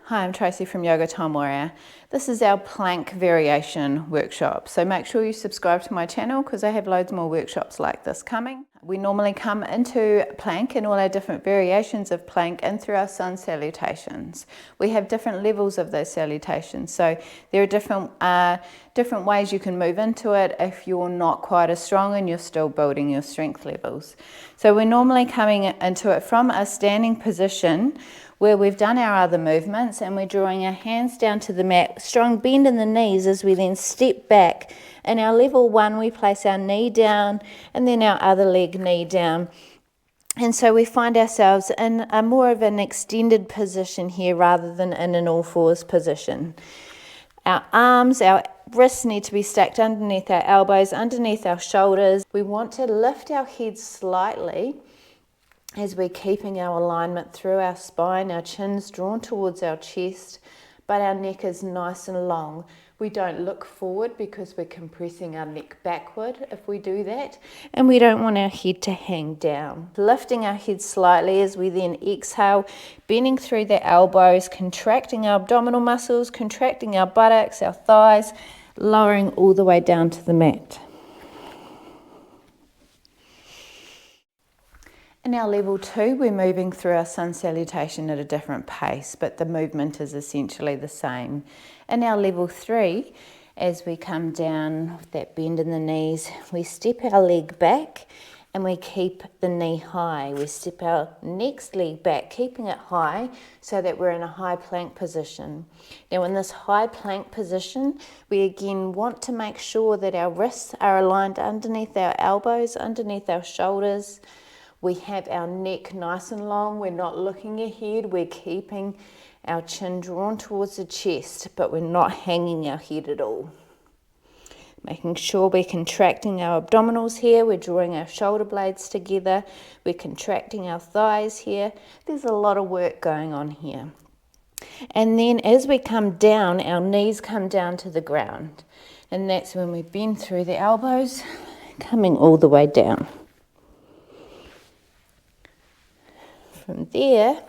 Hi, I'm Tracy from Yoga Time Warrior. This is our plank variation workshop. So make sure you subscribe to my channel because I have loads more workshops like this coming. We normally come into plank and all our different variations of plank in through our sun salutations. We have different levels of those salutations. So there are different ways you can move into it if you're not quite as strong and you're still building your strength levels. So we're normally coming into it from a standing position where we've done our other movements and we're drawing our hands down to the mat, strong bend in the knees as we then step back. In our level 1, we place our knee down and then our other leg knee down. And so we find ourselves in a more of an extended position here rather than in an all fours position. Our arms, our wrists need to be stacked underneath our elbows, underneath our shoulders. We want to lift our head slightly as we're keeping our alignment through our spine, our chin's drawn towards our chest, but our neck is nice and long. We don't look forward because we're compressing our neck backward if we do that, and we don't want our head to hang down. Lifting our head slightly as we then exhale, bending through the elbows, contracting our abdominal muscles, contracting our buttocks, our thighs, lowering all the way down to the mat. In our level 2, we're moving through our sun salutation at a different pace, but the movement is essentially the same. In our level 3, as we come down with that bend in the knees, we step our leg back and we keep the knee high. We step our next leg back, keeping it high so that we're in a high plank position. Now in this high plank position, we again want to make sure that our wrists are aligned underneath our elbows, underneath our shoulders. We have our neck nice and long, we're not looking ahead, we're keeping our chin drawn towards the chest, but we're not hanging our head at all. Making sure we're contracting our abdominals here, we're drawing our shoulder blades together, we're contracting our thighs here. There's a lot of work going on here. And then as we come down, our knees come down to the ground. And that's when we bend through the elbows, coming all the way down. From there,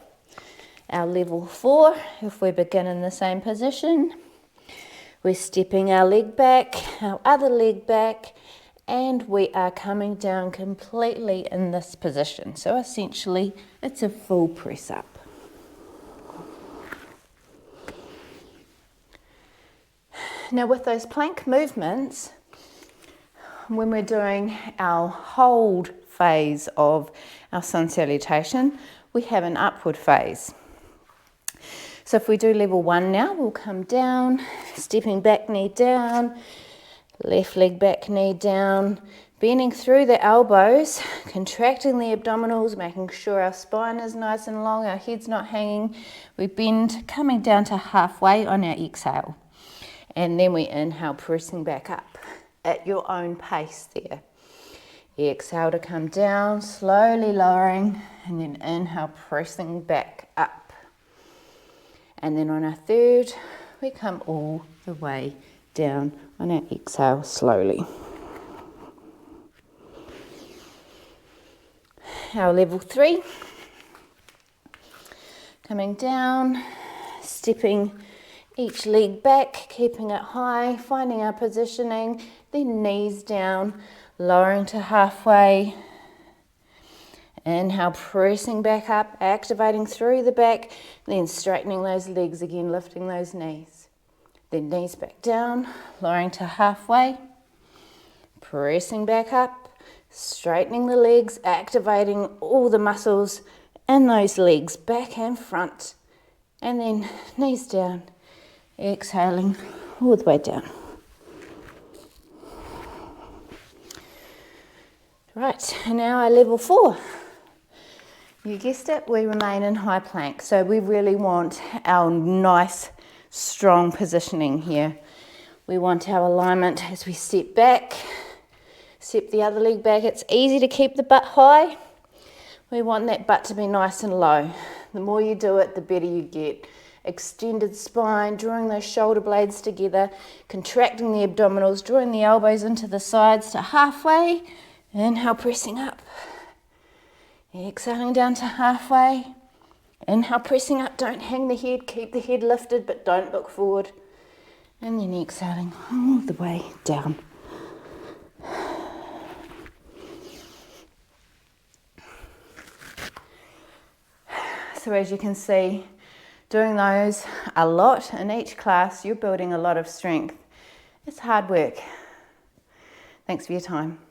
our level 4, if we begin in the same position, we're stepping our leg back, our other leg back, and we are coming down completely in this position. So essentially, it's a full press up. Now with those plank movements, when we're doing our hold phase of our sun salutation, we have an upward phase. So if we do level 1 now, we'll come down, stepping back, knee down, left leg back, knee down, bending through the elbows, contracting the abdominals, making sure our spine is nice and long, our head's not hanging. We bend, coming down to halfway on our exhale. And then we inhale, pressing back up at your own pace there. Exhale to come down, slowly lowering, and then inhale, pressing back up. And then on our third, we come all the way down on our exhale slowly. Our level 3, coming down, stepping each leg back, keeping it high, finding our positioning, then knees down, lowering to halfway. Inhale, pressing back up, activating through the back, then straightening those legs again, lifting those knees. Then knees back down, lowering to halfway, pressing back up, straightening the legs, activating all the muscles in those legs, back and front. And then knees down, exhaling all the way down. Right, and now our level 4. You guessed it, we remain in high plank. So we really want our nice, strong positioning here. We want our alignment as we step back, step the other leg back. It's easy to keep the butt high. We want that butt to be nice and low. The more you do it, the better you get. Extended spine, drawing those shoulder blades together, contracting the abdominals, drawing the elbows into the sides to halfway. Inhale, pressing up. Exhaling down to halfway. Inhale, pressing up, don't hang the head, keep the head lifted, but don't look forward. And then exhaling all the way down. So as you can see, doing those a lot in each class, you're building a lot of strength. It's hard work. Thanks for your time.